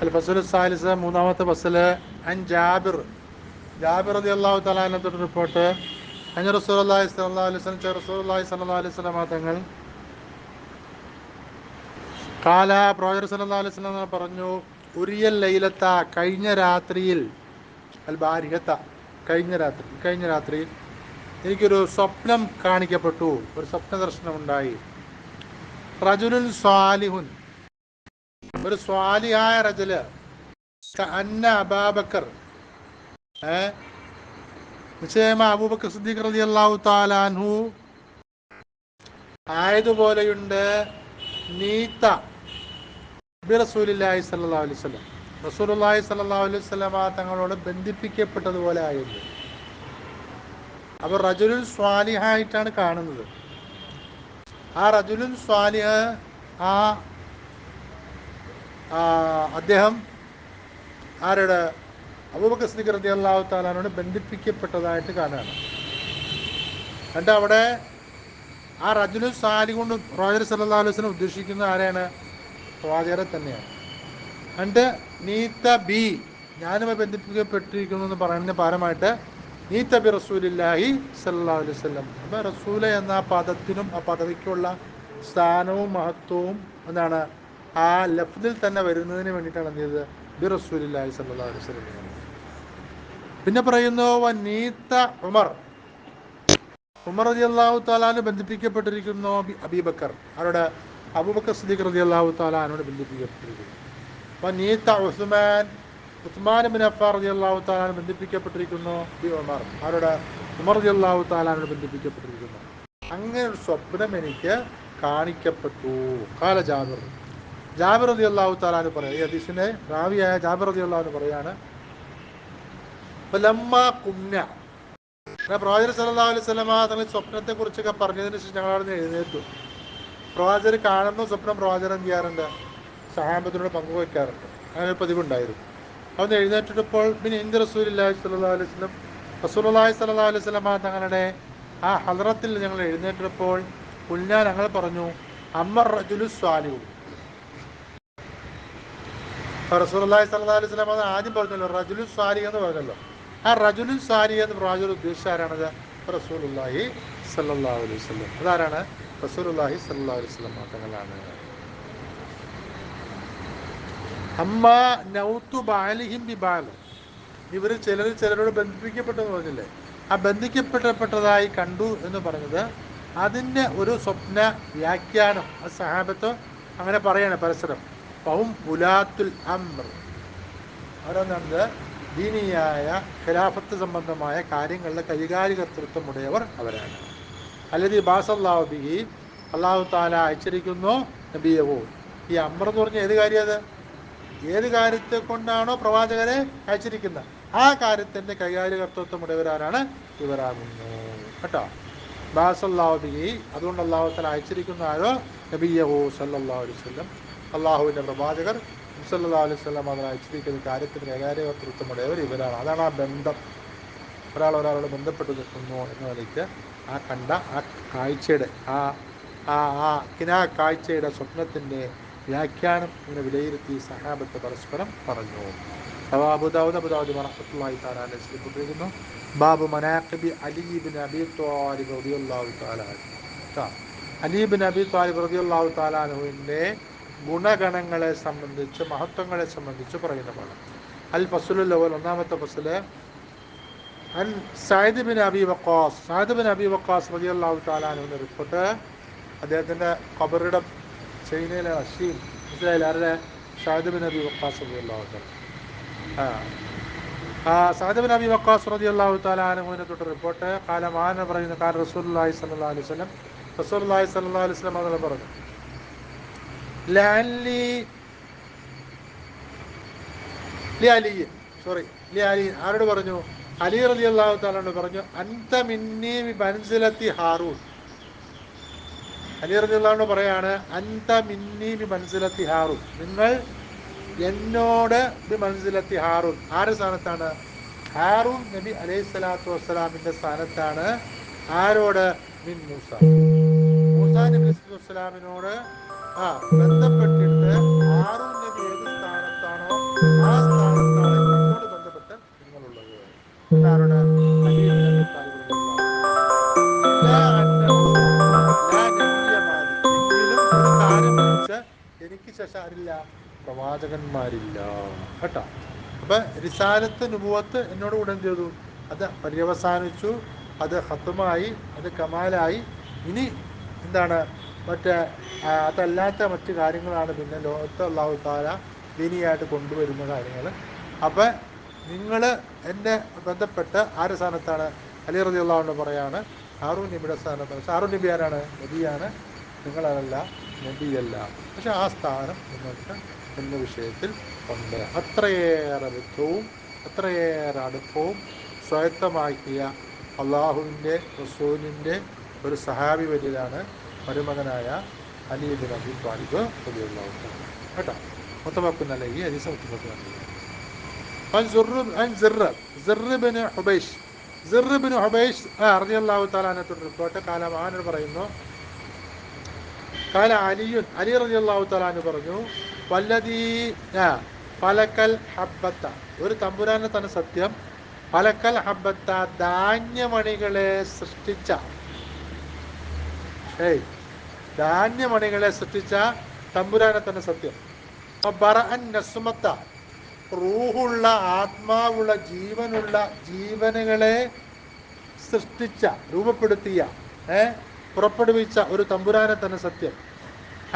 അൽ ഫസ്ലു സാലിസ്, മൂന്നാമത്തെ ഫസ്ല്. അൻ ജാബിർ റളിയല്ലാഹു തആല അൻഹു തൊട്ട് റിപ്പോർട്ട്, റസൂലുള്ളാഹി സ്വല്ലല്ലാഹു അലൈഹി വസല്ലം റസൂലുള്ളാഹി സ്വല്ലല്ലാഹു അലൈഹി വസല്ലം തങ്ങൾ കാല പ്രവാചകർ സല്ലല്ലാഹു അലൈഹി വസല്ലം പറഞ്ഞു, ഉരിയൽ ലൈലത്ത, കഴിഞ്ഞ രാത്രിയിൽ, അൽ ബാരിഹത്ത, കഴിഞ്ഞ രാത്രിയിൽ എനിക്കൊരു സ്വപ്നം കാണിക്കപ്പെട്ടു, ഒരു സ്വപ്ന ദർശനമുണ്ടായി. റജുലുൻ സ്വാലിഹുൻ, ഒരു സ്വാലിഹായ റജുല്, അന്ന അബൂബക്കർ, നിശ്ചയമായി അബൂബക്കർ സിദ്ദീഖ് റളിയല്ലാഹു തആല അൻഹു ആയതുപോലെയുണ്ട്, നീത്ത ബി റസൂലില്ലാഹി സ്വല്ലല്ലാഹു അലൈഹി വസല്ലം, റസൂലുള്ളാഹി സ്വല്ലല്ലാഹു അലൈഹി വസല്ലം തങ്ങളോട് ബന്ധിപ്പിക്കപ്പെട്ടതുപോലെ ആയിരുന്നു. അപ്പോൾ റജുലുൻ സ്വാലിഹായിട്ടാണ് കാണുന്നത്. ആ റജുലുൻ സ്വാലിഹ്, അദ്ദേഹം ആരുടെ, അബൂബക്കർ സിദ്ദീഖ് റളിയല്ലാഹു തആലയോട് ബന്ധിപ്പിക്കപ്പെട്ടതായിട്ട് കാണുകയാണ്. എന്നിട്ട് അവിടെ ആ റജുലുൻ സ്വാലിഹ് കൊണ്ട് പ്രവാചകർ സല്ലല്ലാഹു അലൈഹി വസല്ലം ഉദ്ദേശിക്കുന്നത് ആരെയാണ്? പ്രവാചകരെ തന്നെയാണ്. എന്നിട്ട് നീത്ത ബി, ഞാനുമായി ബന്ധിപ്പിക്കപ്പെട്ടിരിക്കുന്നു എന്ന് പറയുന്നതിന് പകരമായിട്ട് നീത്ത ബി റസൂലില്ലാഹി സ്വല്ലല്ലാഹു അലൈഹി വസല്ലം. അപ്പോൾ റസൂല എന്ന പദത്തിനും ആ പദവിക്കുള്ള സ്ഥാനവും മഹത്വവും എന്താണ്, ആ ലഫ്ദിൽ തന്നെ വരുന്നതിന് വേണ്ടിയിട്ടാണ് എന്ത് ചെയ്തത്, ബി റസൂലില്ലാഹി സ്വല്ലല്ലാഹു അലൈഹി വസല്ലം. പിന്നെ പറയുന്നു നീത്ത ഉമർ റളിയല്ലാഹു തആല ബന്ധിപ്പിക്കപ്പെട്ടിരിക്കുന്നു അബൂബക്കർ, അവരുടെ അബൂബക്കർ സിദ്ദീഖ് റളിയല്ലാഹു തആല അവനോട് ബന്ധിപ്പിക്കപ്പെട്ടിരിക്കുന്നു. അപ്പോൾ നീത്ത ഉസ്മാൻ ഇബ്നു അഫ്ഫാൻ റളിയല്ലാഹു തആല ബന്ധിപ്പിക്കപ്പെട്ടിരിക്കുന്നു ബി ഉമർ, അവരുടെ ഉമർ റളിയല്ലാഹു തആല ബന്ധിപ്പിക്കപ്പെട്ടിരിക്കുന്നു. അങ്ങനെ ഒരു സ്വപ്നം എനിക്ക് കാണിക്കപ്പെട്ടു. കാല ജാബിർ റളിയല്ലാഹു തആല പറയാം, ഈ ഹദീസിന്റെ റാവിയായ ജാബിർ റളിയല്ലാഹു അൻഹു പറയാണ്, പ്രവാചകർ സല്ലല്ലാഹു അലൈഹി വസല്ലം തങ്ങൾ സ്വപ്നത്തെ കുറിച്ചൊക്കെ പറഞ്ഞതിന് ശേഷം ഞങ്ങൾ അവിടെ നിന്ന് എഴുന്നേറ്റു. പ്രവാചകർ കാണുന്ന സ്വപ്നം പ്രവാചകർ എന്ത് ചെയ്യാറുണ്ട്, സഹാബത്തിനോട് പങ്കുവയ്ക്കാറുണ്ട്, അങ്ങനെ പതിവുണ്ടായിരുന്നു. അവിടെ എഴുന്നേറ്റിട്ടപ്പോൾ പിന്നെ ഇന്ത്യ റസൂലുള്ളാഹി സ്വല്ലല്ലാഹു അലൈഹി വസല്ലം, റസൂലുള്ളാഹി സ്വല്ലല്ലാഹു അലൈഹി വസല്ലം തങ്ങളുടെ ആ ഹദ്റത്തിൽ ഞങ്ങൾ എഴുന്നേറ്റപ്പോൾ ഞങ്ങൾ പറഞ്ഞു, അമ്മർ റജുലു സ്വാലിഹു. റസൂലുള്ളാഹി സ്വല്ലല്ലാഹു അലൈഹി വസല്ലം ആദ്യം പറഞ്ഞല്ലോ റജുലു സ്വാലിഹ് എന്ന് പറഞ്ഞല്ലോ. ആ റജുലു സ്വാലിഹ് എന്ന് പ്രവാചകർ ഉദ്ദേശിച്ച ആരാണത്? റസൂലുള്ളാഹി സ്വല്ലല്ലാഹു അലൈഹി വസല്ലം. അതാരാണ്? റസൂലുള്ളാഹി സ്വല്ലല്ലാഹു അലൈഹി വസല്ലം തങ്ങളാണ്. അമ്മ നൗതു ബഅലിഹിം ബിബഅൽ, ഇവർ ചിലരോട് ബന്ധിപ്പിക്കപ്പെട്ടെന്ന് പറഞ്ഞില്ലേ, ആ ബന്ധിക്കപ്പെട്ടതായി കണ്ടു എന്ന് പറഞ്ഞത് അതിൻ്റെ ഒരു സ്വപ്ന വ്യാഖ്യാനം ആ സഹാബത്ത് അങ്ങനെ പറയാണ് പരസ്പരം. ഫഹും ഉലാത്തുൽ അംർ, അവരെന്നത് ദീനിയായ ഖിലാഫത്ത് സംബന്ധമായ കാര്യങ്ങളുടെ കൈകാര്യകർത്തൃത്വം ഉടയവർ അവരാണ്. അല്ലദീ ബഅസല്ലാഹു ബിഹി, അല്ലാഹു തആല അയച്ചിരിക്കുന്നു നബിയഹു. ഈ അംർ എന്ന് പറഞ്ഞാൽ ഏത് കാര്യം? അത് ഏത് കാര്യത്തെ കൊണ്ടാണോ പ്രവാചകരെ അയച്ചിരിക്കുന്നത് ആ കാര്യത്തിൻ്റെ കൈകാര്യകർത്തൃത്വം ഉടയവരാണ് ഇവരാകുന്നു കേട്ടോ. ബഅസല്ലാഹു ബിഹി, അതുകൊണ്ട് അല്ലാഹു തആല അയച്ചിരിക്കുന്ന ആരോ നബിയഹു സല്ലല്ലാഹു അലൈഹി വസല്ലം, അള്ളാഹുവിൻ്റെ പ്രവാചകർ സല്ലല്ലാഹു അലൈഹി വസല്ലം അവർ അയച്ചിരിക്കുന്ന കാര്യത്തിന് കൈകാര്യകർത്തൃത്വം ഉടയവർ ഇവരാണ്. അതാണ് ആ ബന്ധം. ഒരാളോട് ബന്ധപ്പെട്ട് നിൽക്കുന്നു എന്ന നിലയ്ക്ക് ആ കണ്ട ആ കാഴ്ചയുടെ കാഴ്ചയുടെ സ്വപ്നത്തിൻ്റെ വ്യാഖ്യാനം ഇങ്ങനെ വിലയിരുത്തി സഹാബത്ത് പരസ്പരം പറഞ്ഞു. അബൂ ദാവൂദ് റഹ്മത്തുള്ളാഹി തആല അലൈഹി ശ്രദ്ധിക്കുന്നു, ബാബു മനാഖിബി അലി ഇബ്നു അബീ ത്വാലിബ് റളിയല്ലാഹു തആല അൻഹു. അലി ഇബ്നു അബീ ത്വാലിബ് റളിയല്ലാഹു തആല അൻഹുവിൻ്റെ ഗുണഗണങ്ങളെ സംബന്ധിച്ച്, മഹത്വങ്ങളെ സംബന്ധിച്ച് പറയുന്ന പാഠം. അൽ ഫസ്ലുൽ അവ്വൽ, ഒന്നാമത്തെ ഫസ്ല്, അൻ സഅദ് ബിൻ അബി വഖാസ് റളിയല്ലാഹു തആല അൻഹുവിൻ്റെ റിപ്പോർട്ട്. അദ്ദേഹത്തിൻ്റെ ഖബറിടം ചൈനയിലെ അഷീം, മനസ്സിലായില്ല, ആരുടെ? സഅദ് ബിൻ അബി വഖാസ് റളിയല്ലാഹു തആല. സഅദ് ബിൻ അബി വഖാസ് റളിയല്ലാഹു തആല അൻഹുവിനെ തൊട്ട് റിപ്പോർട്ട്. ഖാല മഹാന പറയുന്നു, ഖാല റസൂലുള്ളാഹി സ്വല്ലല്ലാഹു അലൈഹി വസല്ലം, റസൂലുള്ളാഹി സ്വല്ലല്ലാഹു അലൈഹി വസല്ലം അവർ പറഞ്ഞു, ആരോട് പറഞ്ഞു? അലി റളിയല്ലാഹു തആല പറഞ്ഞു, അൻത മിന്നി ബിമൻസിലത്തി ഹാറൂൻ. അലി റളിയല്ലാഹു പറയാണ്, അൻത മിന്നി ബിമൻസിലത്തി ഹാറൂൻ, നിങ്ങൾ എന്നോട് ബിമൻസിലത്തി ഹാറൂൻ. ആരുടെ സ്ഥാനത്താണ്? ഹാറൂൻ നബി അലൈഹി സ്വലാത്തു വസ്സലാമിൻ്റെ സ്ഥാനത്താണ്. ആരോട്? മിൻ മൂസ, മൂസാ നബി അലൈഹി വസ്സലാമിനോട് ബന്ധപ്പെട്ടിട്ട് ഹാറൂൻ നബി ഏത് സ്ഥാനത്താണോ എനിക്ക് ശേഷം ആരില്ല? പ്രവാചകന്മാരില്ല കേട്ടോ. അപ്പൊ റിസാലത്ത് നുബുവത്ത് എന്നോട് കൂടെ എന്ത് ചെയ്തു? അത് പര്യവസാനിച്ചു, അത് ഹത്തുമായി, അത് കമാലായി. ഇനി എന്താണ്? മറ്റേ അതല്ലാത്ത മറ്റു കാര്യങ്ങളാണ് പിന്നെ ലോകത്ത് അല്ലാഹു തആല ദീനിയായിട്ട് കൊണ്ടുവരുന്ന കാര്യങ്ങൾ. അപ്പം നിങ്ങൾ എന്നെ ബന്ധപ്പെട്ട് ആരുടെ സ്ഥാനത്താണ്? അലി റളിയല്ലാഹു അൻഹു പറയാണ് ഹാറൂൻ നബിയുടെ സ്ഥാനത്താണ്. പക്ഷെ ഹാറൂൻ നബി ആരാണ്? നബിയാണ്. നിങ്ങളതല്ല, നബിയല്ല. പക്ഷെ ആ സ്ഥാനം നിങ്ങൾക്ക് എന്ന വിഷയത്തിൽ ഉണ്ട്. അത്രയേറെ ബന്ധവും അത്രയേറെ അടുപ്പവും സ്വായത്തമാക്കിയ അള്ളാഹുവിൻ്റെ റസൂലിൻ്റെ ഒരു സഹാബി വര്യനാണ് മരുമകനായ അലി ഇബ്നു അബീ ത്വാലിബ് റളിയല്ലാഹു തആല കേട്ടോ. മുത്തഫഖുൻ അലൈഹി, ഹദീസ് മുത്തഫഖുൻ അലൈഹി. عن زر بن حبيش റളിയല്ലാഹു തആല അൻഹു റിപ്പോർട്ട് കാല മഹാനർ പറയുന്നു, കാല അലിയുൻ, അലി റളിയല്ലാഹു തആല അൻഹു പറഞ്ഞു, വല്ലദീ ഫലക്കൽ ഹബ്ബത്ത, ഒരു തമ്പുരാനെ തന്നെ സത്യം, ഫലക്കൽ ഹബ്ബത്ത, ധാന്യമണികളെ സൃഷ്ടിച്ച, ധാന്യമണികളെ സൃഷ്ടിച്ച തമ്പുരാനെ തന്നെ സത്യം. ബറഅൻ നസ്മത്ത, റൂഹുള്ള ആത്മാവുള്ള ജീവനുള്ള ജീവനുകളെ സൃഷ്ടിച്ച, രൂപപ്പെടുത്തിയ, പുറപ്പെടുവിച്ച ഒരു തമ്പുരാനെ തന്നെ സത്യം.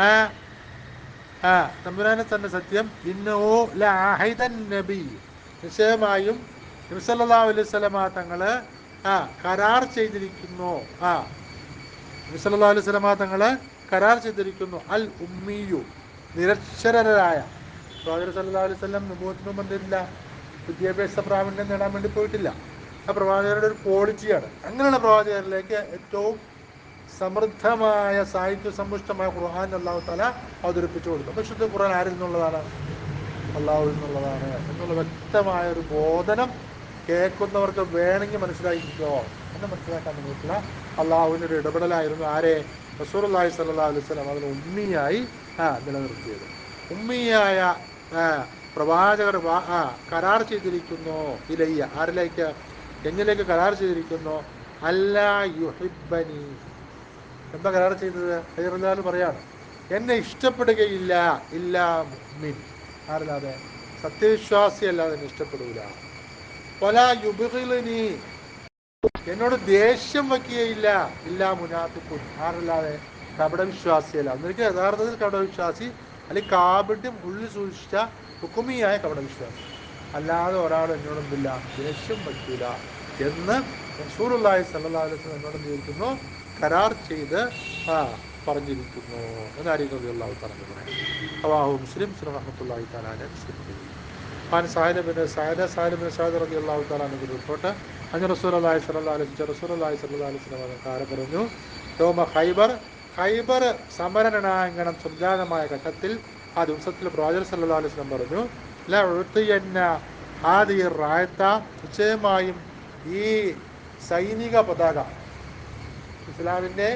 ആ ആ തമ്പുരാനെ തന്നെ സത്യം. ഇന്നഹു ലഅഹിദൻ നബി, നിശ്ചയമായും നബി സല്ലല്ലാഹു അലൈഹി വസല്ലമ തങ്ങള് കരാർ ചെയ്തിരിക്കുന്നു. നബി സല്ലല്ലാഹു അലൈഹി വസല്ലമ തങ്ങള് കരാർ ചെയ്തിരിക്കുന്നു. അൽ ഉമ്മിയു, നിരക്ഷരരായ. പ്രവാചകർ സല്ലല്ലാഹു അലൈഹി വസല്ലം നുബുവത്തിന് ബന്ധമില്ല, വിദ്യാഭ്യാസ പ്രാവീണ്യം നേടാൻ വേണ്ടി പോയിട്ടില്ല. ആ പ്രവാചകരുടെ ഒരു ക്വാളിറ്റിയാണ്. അങ്ങനെയുള്ള പ്രവാചകരിലേക്ക് ഏറ്റവും സമൃദ്ധമായ സാഹിത്യ സമ്പുഷ്ടമായ ഖുർആൻ അല്ലാഹു തആല അവതരിപ്പിച്ചു കൊടുത്തു. വിശുദ്ധ ഖുർആൻ ആരിൽ നിന്നുള്ളതാണ്? അള്ളാഹുവിൽ നിന്നുള്ളതാണ് എന്നുള്ള വ്യക്തമായ ഒരു ബോധനം കേൾക്കുന്നവർക്ക് വേണമെങ്കിൽ മനസ്സിലാക്കിക്കോ എന്ന് മനസ്സിലാക്കാൻ വേണ്ടിയിട്ടുള്ള അള്ളാഹുവിൻ്റെ ഒരു ഇടപെടലായിരുന്നു. ആരെ? റസൂലുള്ളാഹി സ്വല്ലല്ലാഹു അലൈഹി വസല്ലം അതിന് ഉമ്മിയായി നിലനിർത്തിയത്. ഉമ്മിയായ പ്രവാചകർ കരാർ ചെയ്തിരിക്കുന്നു. ഇലയ്യ, ആരിലേക്ക്? എന്നിലേക്ക് കരാർ ചെയ്തിരിക്കുന്നു. അല്ലാ യുഹിബ്ബനി, എന്താ കരാർ ചെയ്തത്? ഹൈറുല്ലാൽ പറയാണ്, എന്നെ ഇഷ്ടപ്പെടുകയില്ല, ഇല്ലാ മുഅ്മിൻ, ആരല്ലാതെ? സത്യവിശ്വാസി അല്ലാതെ എന്നെ ഇഷ്ടപ്പെടൂല. വലാ യുബ്ഗിലുനി, എന്നോട് ദേഷ്യം വയ്ക്കുകയില്ല, ഇല്ലാ മുനാഫിഖുൻ, ആരല്ലാതെ? കപടവിശ്വാസിയല്ല. എന്നിട്ട് യഥാർത്ഥത്തിൽ കപടവിശ്വാസി, അല്ലെങ്കിൽ കാപട്യം ഉള്ളിൽ സൂക്ഷിച്ച ഹുക്കുമിയായ കപടവിശ്വാസി, അല്ലാതെ ഒരാൾ എന്നോട് എന്തില്ല, ദേഷ്യം വയ്ക്കൂല എന്ന് റസൂലുള്ളാഹി സ്വല്ലല്ലാഹു അലൈഹി വസല്ലം എന്നോട് എന്തിരിക്കുന്നു? കരാർ ചെയ്ത് പറഞ്ഞിരിക്കുന്നു എന്ന് അലി റളിയല്ലാഹു തആല പറയാം. റവാഹു മുസ്ലിം റഹ്മത്തുള്ളാഹി തആല അലൈഹി. സാഹിദ് ബിൻ സഅദ് റളിയല്ലാഹു തആല അൻഹു റിപ്പോർട്ട്, റസൂലുള്ളാഹി സ്വല്ലല്ലാഹു അലൈഹി വസല്ലം കാര്യം പറഞ്ഞു, യൗമ ഖൈബർ സമരണാങ്കണം സംജാതമായ ഘട്ടത്തിൽ, ആ ദിവസത്തിൽ പ്രവാചകർ സല്ലല്ലാഹു അലൈഹി വസല്ലം പറഞ്ഞു, ലഉതിയന്ന ഹാദിഹി റായത്ത, നിശ്ചയമായും ഈ സൈനിക പതാക, ഇസ്ലാമിൻ്റെ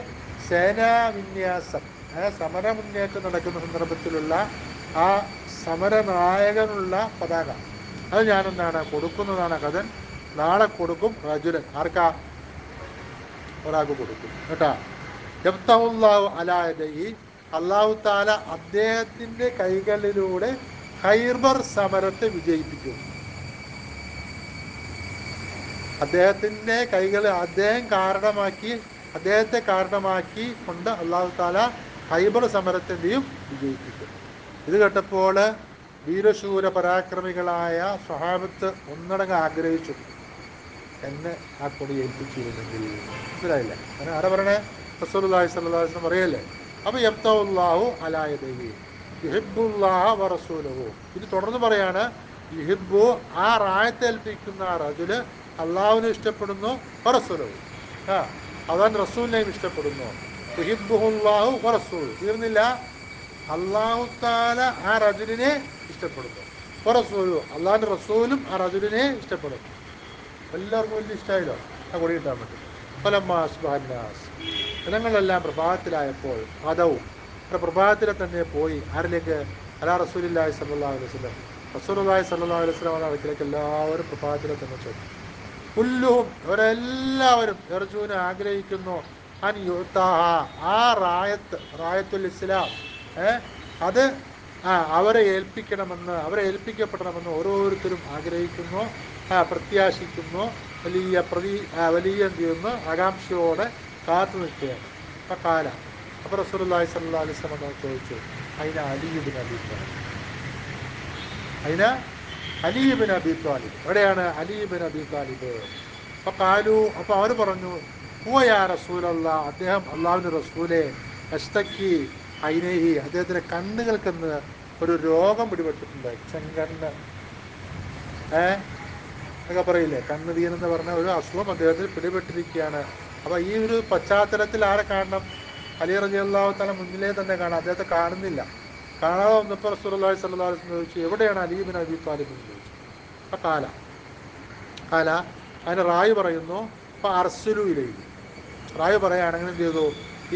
സേനാവിന്യാസം, സമരമുന്നേറ്റം നടക്കുന്ന സന്ദർഭത്തിലുള്ള ആ സമരനായകനുള്ള പതാക, അത് ഞാനെന്താണ് കൊടുക്കുന്നതാണ്. കഥൻ നാളെ കൊടുക്കും. റജുലൻ, ആർക്കാ? ഒരാൾക്ക് കൊടുക്കും കേട്ടാ. യഫ്തഹുല്ലാഹു അലാ യദൈഹി, അല്ലാഹു തആല അദ്ദേഹത്തിൻ്റെ കൈകളിലൂടെ ഖൈബർ സമരത്തെ വിജയിപ്പിക്കും. അദ്ദേഹത്തിൻ്റെ കൈകൾ, അദ്ദേഹത്തെ കാരണമാക്കി കൊണ്ട് അല്ലാഹു തആല ഖൈബർ സമരത്തിൻ്റെയും വിജയിപ്പിക്കും. ഇത് കേട്ടപ്പോൾ വീരശൂര പരാക്രമികളായ സ്വഹാബത്ത് ഒന്നടങ്കം ആഗ്രഹിച്ചു, എന്നെ ആ കൊടി ഏൽപ്പിച്ചിരുന്നെങ്കിൽ. മനസ്സിലായില്ലേ? അങ്ങനെ ആരാ പറയണേ? റസൂലുള്ളാഹി സ്വല്ലല്ലാഹു അലൈഹി വസല്ലം പറയല്ലേ. അപ്പോൾ യഫ്തഹുല്ലാഹു അലാ യദൈഹി യുഹിബ്ബുല്ലാഹ വറസൂലുഹു. ഇത് തുടർന്ന് പറയാണ്, യുഹിബ്ബു, ആ റായത്തേൽപ്പിക്കുന്ന ആ റജുല് അള്ളാഹുവിനെ ഇഷ്ടപ്പെടുന്നു, വറസൂലുഹു, അവൻ റസൂലിനെയും ഇഷ്ടപ്പെടുന്നു. യുഹിബ്ബുഹുല്ലാഹു വറസൂലുഹു, തീർന്നില്ല, അള്ളാഹു തആല ആ റജുലിനെ ഇഷ്ടപ്പെടുന്നു, വറസൂലുഹു, അള്ളാഹുവിൻ്റെ റസൂലും ആ റജുലിനെ ഇഷ്ടപ്പെടുന്നു. എല്ലാവർക്കും വലിയ ഇഷ്ടമായല്ലോ ആ കൊടി കിട്ടാൻ വേണ്ടി. ഫലമ്മാസ്ബഹന്നാസ്, ജനങ്ങളെല്ലാം പ്രഭാതത്തിലായപ്പോൾ, അതവും പ്രഭാതത്തിലെ തന്നെ പോയി ആരിലേക്ക്? അലാ റസൂലില്ലാഹി സ്വല്ലല്ലാഹു അലൈഹി വസല്ലം, റസൂലുള്ളാഹി സ്വല്ലല്ലാഹു അലൈഹി വസല്ലം അടുക്കിലേക്ക് എല്ലാവരും പ്രഭാതത്തിലെ തന്നെ ചെന്നു. കുല്ലുഹും, അവരെല്ലാവരും യർജൂന, ആഗ്രഹിക്കുന്നു, അൻ യുഅ്താഹ, ആ റായത്തുൽ ഇസ്ലാം, അത് അവരെ ഏൽപ്പിക്കപ്പെടണമെന്ന് ഓരോരുത്തരും ആഗ്രഹിക്കുന്നു, പ്രത്യാശിക്കുന്നു, വലിയ എന്ത് ചെയ്യുന്നു, ആകാംക്ഷയോടെ കാത്തു നിൽക്കുകയാണ്. അപ്പം അപ്പോൾ റസൂലുള്ളാഹി സ്വല്ലല്ലാഹു അലൈഹി വസല്ലം ചോദിച്ചു, അതിന് അലി ഇബ്നു അബീ ത്വാലിബ്, അതിന് അലി ഇബ്നു അബീ ത്വാലിബ്, എവിടെയാണ് അലി ഇബ്നു അബീ ത്വാലിബ്? അപ്പോൾ അവർ പറഞ്ഞു, ഹുവ യാ റസൂലല്ലാഹ്, അദ്ദേഹം അള്ളാഹുവിൻ്റെ റസൂലെ, അഷ്തക്കി ഐനൈഹി, അദ്ദേഹത്തിൻ്റെ കണ്ണുകൾക്കെന്ന് ഒരു രോഗം പിടിപെട്ടിട്ടുണ്ട്, ചെങ്കണ്ണ് എന്നൊക്കെ പറയില്ലേ, കണ്ണുതീൻ എന്ന് പറഞ്ഞ ഒരു അസുഖം അദ്ദേഹത്തിന് പിടിപെട്ടിരിക്കുകയാണ്. അപ്പോൾ ഈ ഒരു പശ്ചാത്തലത്തിൽ ആരെ കാണണം? അലി റളിയല്ലാഹു തആല മുന്നിലേ തന്നെ കാണാം, അദ്ദേഹത്തെ കാണുന്നില്ല. കാണാതെ വന്നപ്പോൾ റസൂലുള്ളാഹി സ്വല്ലല്ലാഹു അലൈഹി വസല്ലം ചോദിച്ചു, എവിടെയാണ് അലി ഇബ്നു അബീ ത്വാലിബ് എന്ന് ചോദിച്ചു. അപ്പോൾ കാല അതിന് റായി പറയുന്നു, അപ്പോൾ അർസുലു ഇലൈഹി, റായി പറയുകയാണെങ്കിൽ എന്ത് ചെയ്തു,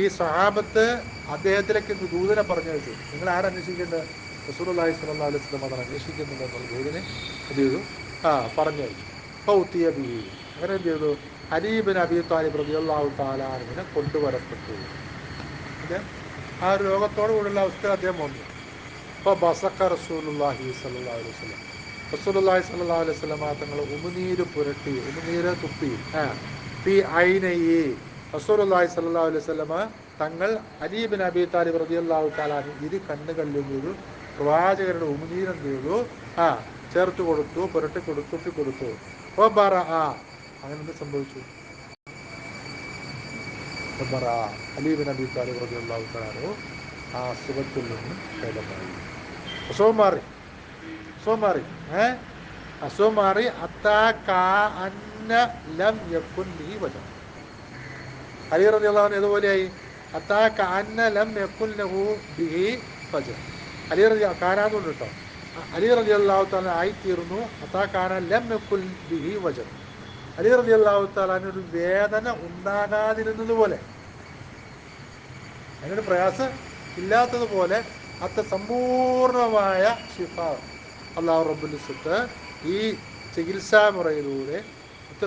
ഈ സഹാബത്ത് അദ്ദേഹത്തിലേക്ക് ദൂതനെ പറഞ്ഞയച്ചു. നിങ്ങൾ ആരന്വേഷിക്കേണ്ടത്? റസൂലുള്ളാഹി സ്വല്ലല്ലാഹു അലൈഹി വസല്ലം അതാണ് അന്വേഷിക്കുന്നുണ്ടെന്നുള്ള ദൂതനെ എന്ത് ചെയ്തു, പറഞ്ഞയച്ചു. ഫൗത്തിയ ബിഹി, അങ്ങനെ എന്ത് ചെയ്തു, അലി ഇബ്നു അബീ ത്വാലിബ് റളിയല്ലാഹു തആല അൻഹുവിനെ കൊണ്ടുവരപ്പെട്ടു. ആ ഒരു രോഗത്തോടു കൂടിയുള്ള അവസ്ഥയിൽ അദ്ദേഹം വന്നു. അപ്പോൾ ബസഖ റസൂലുള്ളാഹി സ്വല്ലല്ലാഹു അലൈഹി വസല്ലം, റസൂലുള്ളാഹി സ്വല്ലല്ലാഹു അലൈഹി വസല്ലം തങ്ങൾ ഉമിനീര് പുരട്ടി, ഉമിനീര് തുപ്പി, ഫീ ഐനൈഹി, റസൂലുള്ളാഹി സ്വല്ലല്ലാഹു അലൈഹി വസല്ലം തങ്ങൾ അലി ഇബ്നു അബീ ത്വാലിബ് റളിയല്ലാഹു തആല ഇരു കണ്ണുകളിലും ഒരു പ്രവാചകരുടെ ഉമിനീര് എന്ത് ചെയ്തു, ചേർത്ത് കൊടുത്തു, പുരട്ടി കൊടുത്തു, തുപ്പി കൊടുത്തു. അങ്ങനെ എന്ത് സംഭവിച്ചു? അലി ഇബ്നു അബീ ത്വാലിബ് റളിയല്ലാഹു തആല ആ അസുഖത്തിൽ നിന്ന് ഭേദമായി, അസുഖം മാറി, അസുഖം മാറി, അസുഖം മാറി. ലം യകുൻ ബിഹി വജഅ, അലി റളിയല്ലാഹു അൻഹു ഇതുപോലെയായി. ലം യകുൻ ലഹു ബിഹി വജഅ, അലി റളിയല്ലാഹു കാനാന്നുണ്ട് കേട്ടോ, അലി റളിയല്ലാഹു തആല ആയിത്തീർന്നു. ലം യകുൻ ബിഹി വജഅ, അലി റളിയല്ലാഹു തആല ഒരു വേദന ഉണ്ടാകാതിരുന്നതുപോലെ, അതിനൊരു പ്രയാസം ഇല്ലാത്തതുപോലെ സമ്പൂർണമായ ശിഫ അല്ലാഹു റബ്ബുൽ ഇസ്സത്ത് ഈ ചികിത്സാ മുറയിലൂടെ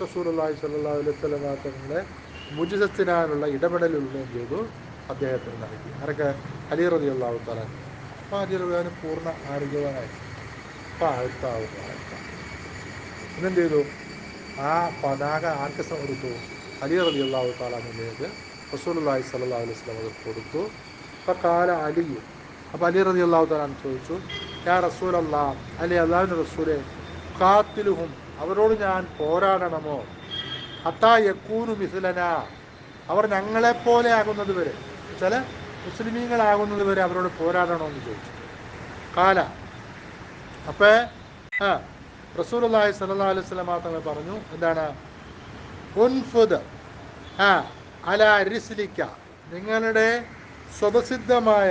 റസൂലുള്ളാഹി സ്വല്ലല്ലാഹു അലൈഹി വസല്ലം തങ്ങളുടെ മുജിസത്തിനാലുള്ള ഇടപെടലുകൾ ചെയ്തു അദ്ദേഹത്തിന് നൽകി. ആരൊക്കെ? അലി റളിയല്ലാഹു തആല. അപ്പോൾ അലി റളിയല്ലാഹു പൂർണ്ണ ആരോഗ്യവാനായി. അപ്പോൾ പിന്നെന്ത് ചെയ്തു? ആ പതാക ആർക്ക് കൊടുത്തു? അലി റളിയല്ലാഹു തആലയിലേക്ക് റസൂലുള്ളാഹി സ്വല്ലല്ലാഹു അലൈഹി വസല്ലം അത് കൊടുത്തു. അപ്പോൾ അലി, അപ്പോൾ അലി റളിയല്ലാഹു തആല ചോദിച്ചു, യാ റസൂലല്ലാഹ്, അലി അല്ലാഹുവിൻ്റെ റസൂലെ, ഖാത്തിലുഹും, അവരോട് ഞാൻ പോരാടണമോ? ഹത്താ യകൂനു മിസ്ലന, അവർ ഞങ്ങളെപ്പോലെ ആകുന്നത് വരെ, ചില മുസ്ലിമീങ്ങളാകുന്നത് വരെ അവരോട് പോരാടണമെന്ന് ചോദിച്ചു. അപ്പോൾ റസൂലുള്ളാഹി സ്വല്ലല്ലാഹു അലൈഹി വസല്ലം തങ്ങൾ പറഞ്ഞു, എന്താണ്? ഉൻഫുദ് അലാ റിസ്ലിക, നിങ്ങളുടെ സ്വതസിദ്ധമായ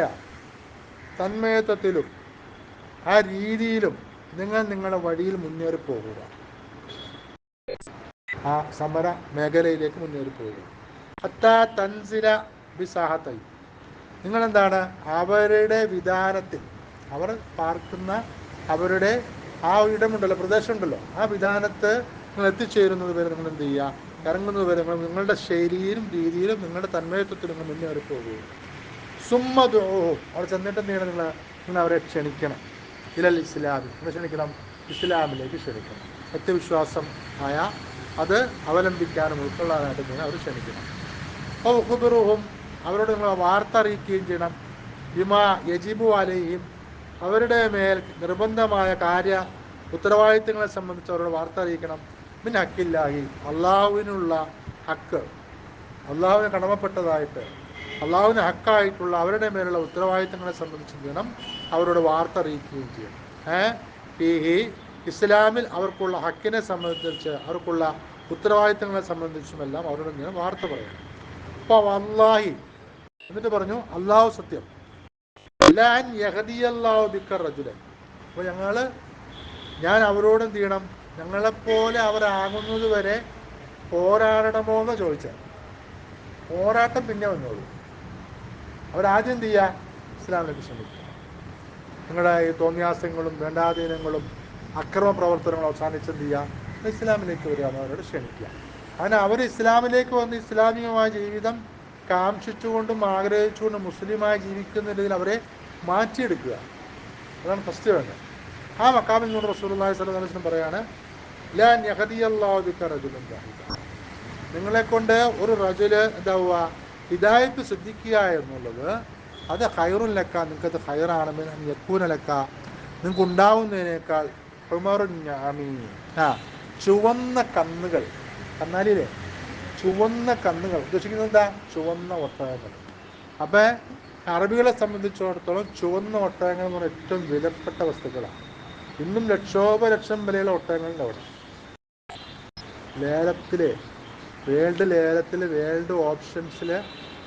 തന്മയത്വത്തിലും ആ രീതിയിലും നിങ്ങൾ നിങ്ങളുടെ വഴിയിൽ മുന്നേറി പോകുക, ആ സമര മേഖലയിലേക്ക് മുന്നേറി പോകുക. ഹത്താ തൻസില ബിസാഹത്തൈ, നിങ്ങളെന്താണ്, അവരുടെ വിധാനത്തിൽ, അവർ പാർക്കുന്ന അവരുടെ ആ ഇടമുണ്ടല്ലോ, പ്രദേശമുണ്ടല്ലോ, ആ വിധാനത്ത് നിങ്ങൾ എത്തിച്ചേരുന്നത് വരെ നിങ്ങൾ എന്ത് ചെയ്യുക, ഇറങ്ങുന്നത് വരെ നിങ്ങളുടെ ശൈലിയിലും രീതിയിലും നിങ്ങളുടെ തന്മയത്വത്തിൽ നിങ്ങൾ മുന്നേറി പോകുക. സുമ്മദുഊഹും, അവിടെ ചെന്നിട്ട് എന്ത് ചെയ്യണം, നിങ്ങൾ അവരെ ക്ഷണിക്കണം. ഇലൽ ഇസ്ലാമി, നിങ്ങൾ ക്ഷണിക്കണം, ഇസ്ലാമിലേക്ക് ക്ഷണിക്കണം. സത്യവിശ്വാസം ആയ അത് അവലംബിക്കാനും ഉൾക്കൊള്ളാനായിട്ട് നിങ്ങൾ അവർ ക്ഷണിക്കണം. അപ്പോൾ ഉഖ്ബിറുഹും, അവരോട് നിങ്ങൾ വാർത്ത അറിയിക്കുകയും ചെയ്യണം. ബിമാ യജിബു അലൈഹിം, അവരുടെ മേൽ നിർബന്ധമായ ഉത്തരവാദിത്തങ്ങളെ സംബന്ധിച്ച് അവരോട് വാർത്ത അറിയിക്കണം. മിൻ ഹക്കില്ലാഹി, അള്ളാഹുവിനുള്ള ഹക്ക്, അള്ളാഹുവിന് കടമപ്പെട്ടതായിട്ട്, അള്ളാഹുവിന് ഹക്കായിട്ടുള്ള അവരുടെ മേലുള്ള ഉത്തരവാദിത്തങ്ങളെ സംബന്ധിച്ച് ചെയ്യണം അവരോട് വാർത്ത അറിയിക്കുകയും ചെയ്യണം. ഫീഹി, ഇസ്ലാമിൽ അവർക്കുള്ള ഹക്കിനെ സംബന്ധിച്ച്, അവർക്കുള്ള ഉത്തരവാദിത്തങ്ങളെ സംബന്ധിച്ചുമെല്ലാം അവരോട് ഇങ്ങനെ വാർത്ത പറയണം. അപ്പോൾ വല്ലാഹി, എന്നിട്ട് പറഞ്ഞു, അള്ളാഹു സത്യം, ലാൻ യഹ്ദിയല്ലാഹു ബിക റജുലൻ, അപ്പോൾ ഞാൻ അവരോട് എന്ത് ചെയ്യണം, ഞങ്ങളെപ്പോലെ അവരാകുന്നത് വരെ പോരാടണമോ എന്ന് ചോദിച്ചാൽ, പോരാട്ടം പിന്നെ വന്നോളൂ, അവരാദ്യം എന്ത് ചെയ്യുക, ഇസ്ലാമിലേക്ക് ശ്രമിക്കുക. നിങ്ങളുടെ ഈ തോന്നിയാസങ്ങളും വേണ്ടാധീനങ്ങളും അക്രമ പ്രവർത്തനങ്ങളും അവസാനിച്ചെന്ത് ചെയ്യുക, ഇസ്ലാമിലേക്ക് വരിക, അവരോട് ക്ഷണിക്കുക. അങ്ങനെ അവർ ഇസ്ലാമിലേക്ക് വന്ന് ഇസ്ലാമികമായ ജീവിതം കാംക്ഷിച്ചുകൊണ്ടും ആഗ്രഹിച്ചുകൊണ്ടും മുസ്ലിമായി ജീവിക്കുന്നതിൽ അവരെ മാറ്റിയെടുക്കുക. അതാണ് ഫസ്റ്റ് വേണ്ടത്. ആ മക്കാമിൽ നിന്ന് റസൂലുള്ളാഹി സ്വല്ലല്ലാഹു അലൈഹി വസല്ലം പറയാണ്, ലാ യഹ്ദിയല്ലാഹു ബിക റജുലൻ വഹീദ, നിങ്ങളെ കൊണ്ട് ഒരു റജുല് എന്താവുക, ഹിദായത്ത് ശ്രദ്ധിക്കുക എന്നുള്ളത് അത് ഖൈറുൻ ലക്ക, നിങ്ങൾക്കത് ഖൈറാണ്, മിൻ അൻ യകൂന ലക്ക, നിങ്ങൾക്ക് ഉണ്ടാവുന്നതിനേക്കാൾ ഉമറുൻ നഅമീ, ചുവന്ന കന്നുകൾ, കന്നാലിയിലെ ചുവന്ന കന്നുകൾ ഉദ്ദേശിക്കുന്നത് എന്താ, ചുവന്ന ഒട്ടകങ്ങൾ. അപ്പം അറബികളെ സംബന്ധിച്ചിടത്തോളം ചുവന്ന ഒട്ടകങ്ങൾ എന്ന് പറഞ്ഞാൽ ഏറ്റവും വിലപ്പെട്ട വസ്തുക്കളാണ്. ഇന്നും ലക്ഷം വിലയുള്ള ഒട്ടകങ്ങളുണ്ട് അവിടെ. ലേലത്തിൽ, വേൾഡ് ഓപ്ഷൻസിൽ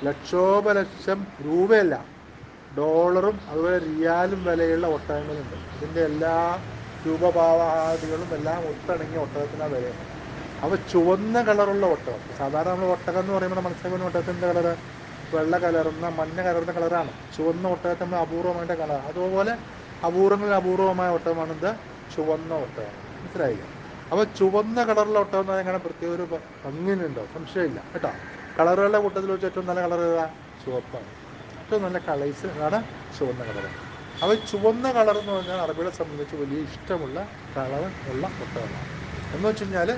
ലക്ഷം രൂപയല്ല, ഡോളറും അതുപോലെ റിയാലും വിലയുള്ള ഒട്ടകങ്ങളുണ്ട്. ഇതിൻ്റെ എല്ലാ രൂപഭാവാദികളും എല്ലാം ഒത്തിണങ്ങിയ ഒട്ടകത്തിനാണ് വിലയുണ്ട്. അപ്പോൾ ചുവന്ന കളറുള്ള ഒട്ടകം, സാധാരണ നമ്മൾ ഒട്ടകം എന്ന് പറയുമ്പോൾ മനസ്സിലാക്കുന്ന ഒട്ടകത്തിൻ്റെ കളറ് വെള്ള കലർന്ന മഞ്ഞ കലർന്ന കളറാണ്. ചുവന്ന ഒട്ടകത്തെ നമ്മൾ അപൂർവമായിട്ട് കളർ, അതുപോലെ അപൂർവമായ ഒട്ടകമാണ് ഇത് ചുവന്ന ഒട്ടകം. മനസ്സിലായില്ല? അപ്പോൾ ചുവന്ന കളറുള്ള ഒട്ടകം എന്ന് പറഞ്ഞാൽ പ്രത്യേക ഒരു ഭംഗിയുണ്ടോ, സംശയമില്ല കേട്ടോ. കളറുകളുടെ കൂട്ടത്തിൽ വെച്ച് ഏറ്റവും നല്ല കളർ ഏതാ? ചുവപ്പാണ്. ഏറ്റവും നല്ല കളേഴ്സ് ആണ് ചുവന്ന കളറാണ്. അപ്പോൾ ചുവന്ന കളർ എന്ന് പറഞ്ഞാൽ അറബികളെ സംബന്ധിച്ച് വലിയ ഇഷ്ടമുള്ള കളർ ഉള്ള ഒട്ടകമാണ്. എന്ന് വെച്ച് കഴിഞ്ഞാൽ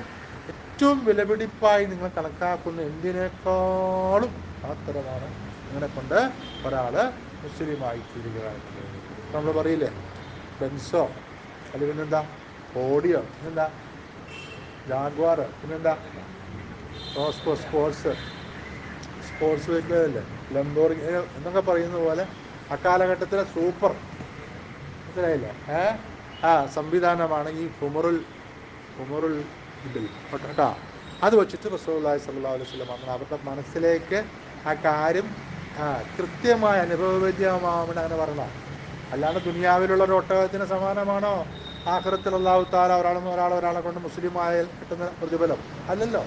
ഏറ്റവും വിലപിടിപ്പായി നിങ്ങൾ കണക്കാക്കുന്ന എന്തിനേക്കാളും മഹത്തരമാണ് നിങ്ങളെ കൊണ്ട് ഒരാൾ മുസ്ലിമായി തീരുക എന്നുള്ളത്. നമ്മൾ പറയില്ലേ, ബെൻസോ, അല്ലെങ്കിൽ പിന്നെന്താ ഓഡിയോ, പിന്നെന്താ ജാഗ്വാർ, പിന്നെന്താ സ്പോർട്സ് വെഹിക്കിളല്ലേ ലംബോർഗിനി എന്നൊക്കെ പറയുന്ന പോലെ അക്കാലഘട്ടത്തിലെ സൂപ്പർ, മനസ്സിലായില്ലേ, സംവിധാനമാണ് ഈ ഹുമറുൽ ഇതിൽ കേട്ടോ. അത് വെച്ചിട്ട് റസൂലുള്ളാഹി സ്വല്ലല്ലാഹു അലൈഹി വസല്ലം അങ്ങനെ അവരുടെ മനസ്സിലേക്ക് ആ കാര്യം കൃത്യമായി അനുഭവവേദ്യമാവേണ്ട അങ്ങനെ പറയണം. അല്ലാണ്ട് ദുനിയാവിലുള്ള ഒരു ഒട്ടകത്തിന് സമാനമാണോ ആഖിറത്തിൽ അല്ലാഹു തആല ഒരാളെ കൊണ്ട് മുസ്ലിമായ കിട്ടുന്ന പ്രതിഫലം? അല്ലല്ലോ.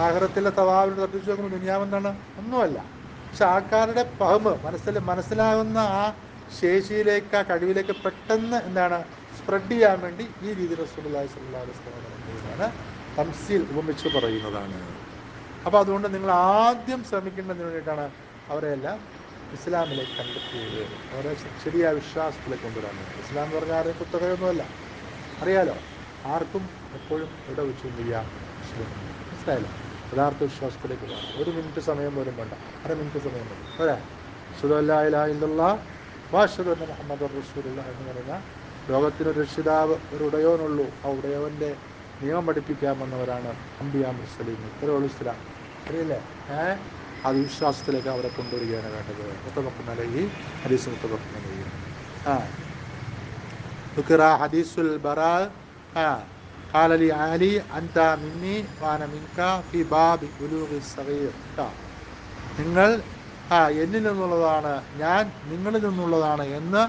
ആഖിറത്തിലെ തവാബിൽ തട്ടിച്ചു നോക്കുമ്പോൾ ദുനിയാവെന്താണ്? ഒന്നുമല്ല. പക്ഷെ ആൾക്കാരുടെ മനസ്സിലാകുന്ന ആ ശേഷിയിലേക്ക്, ആ കഴിവിലേക്ക് പെട്ടെന്ന് എന്താണ് സ്പ്രെഡ് ചെയ്യാൻ വേണ്ടി ഈ രീതിയിൽ റസൂലുള്ളാഹി സ്വല്ലല്ലാഹു അലൈഹി വസല്ലം തംസീൽ ഉപമിച്ച് പറയുന്നതാണ്. അപ്പോൾ അതുകൊണ്ട് നിങ്ങൾ ആദ്യം ശ്രമിക്കേണ്ടതിന് വേണ്ടിയിട്ടാണ് അവരെല്ലാം ഇസ്ലാമിലേക്ക് കണ്ടെത്തുകയും അവരെ ശരിയായ വിശ്വാസത്തിലേക്ക് കൊണ്ടുവരാൻ വേണ്ടി. ഇസ്ലാം എന്ന് പറഞ്ഞാൽ ആരെയും കുത്തകയൊന്നുമല്ല, അറിയാലോ. ആർക്കും എപ്പോഴും ഇവിടെ വെച്ച് ചെയ്യാം, മനസ്സിലായല്ലോ. യഥാർത്ഥ വിശ്വാസത്തിലേക്ക് പോകണം. 1 മിനിറ്റ് സമയം പോലും വേണ്ട, 1/2 മിനിറ്റ് സമയം മതി. പോരാ? അശ്ഹദു അല്ലാ ഇലാഹ ഇല്ലല്ലാഹ് വഅശ്ഹദു അന്ന മുഹമ്മദൻ റസൂലുള്ളാഹ് എന്ന് പറയുന്ന ലോകത്തിനൊരു രക്ഷിതാവ്, ഒരു ഉടയോനുള്ളൂ. ആ ഉടയവൻ്റെ നിയമം പഠിപ്പിക്കാൻ വന്നവരാണ് അംബിയാ മുർസലീൻ. ഇത്രയുള്ള ഇസ്ലാം, അറിയില്ലേ? അത് വിശ്വാസത്തിലേക്ക് അവരെ കൊണ്ടുവരികയാണ് വേണ്ടത്. മുത്തഫഖുൻ അലൈഹി, ഹദീസ് മുത്തഫഖുൻ അലൈഹി. ഹദീസുൽ ബറാ ഖാല ലി അലി അൻത മിന്നി വാന മിൻക ഫി ബാബി ബുലൂഗി സഗീർ. നിങ്ങൾ എന്നിൽ നിന്നുള്ളതാണ്, ഞാൻ നിങ്ങളിൽ നിന്നുള്ളതാണ് എന്ന്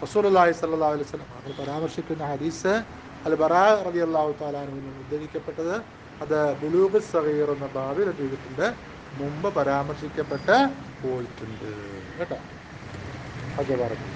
റസൂലുള്ളാഹി സ്വല്ലല്ലാഹു അലൈഹി വസല്ലം അവർ പരാമർശിക്കുന്ന ഹദീസ് അൽ ബറാ റളിയല്ലാഹു തആല അൻഹു ഉദ്ധരിക്കപ്പെട്ടത്. അത് ബുലൂഗ് സഗീർ എന്ന ബാബിൽ എന്ത് ചെയ്തിട്ടുണ്ട്, മുമ്പ് പരാമർശിക്കപ്പെട്ട് പോയിട്ടുണ്ട് കേട്ടോ. അത് പറഞ്ഞു.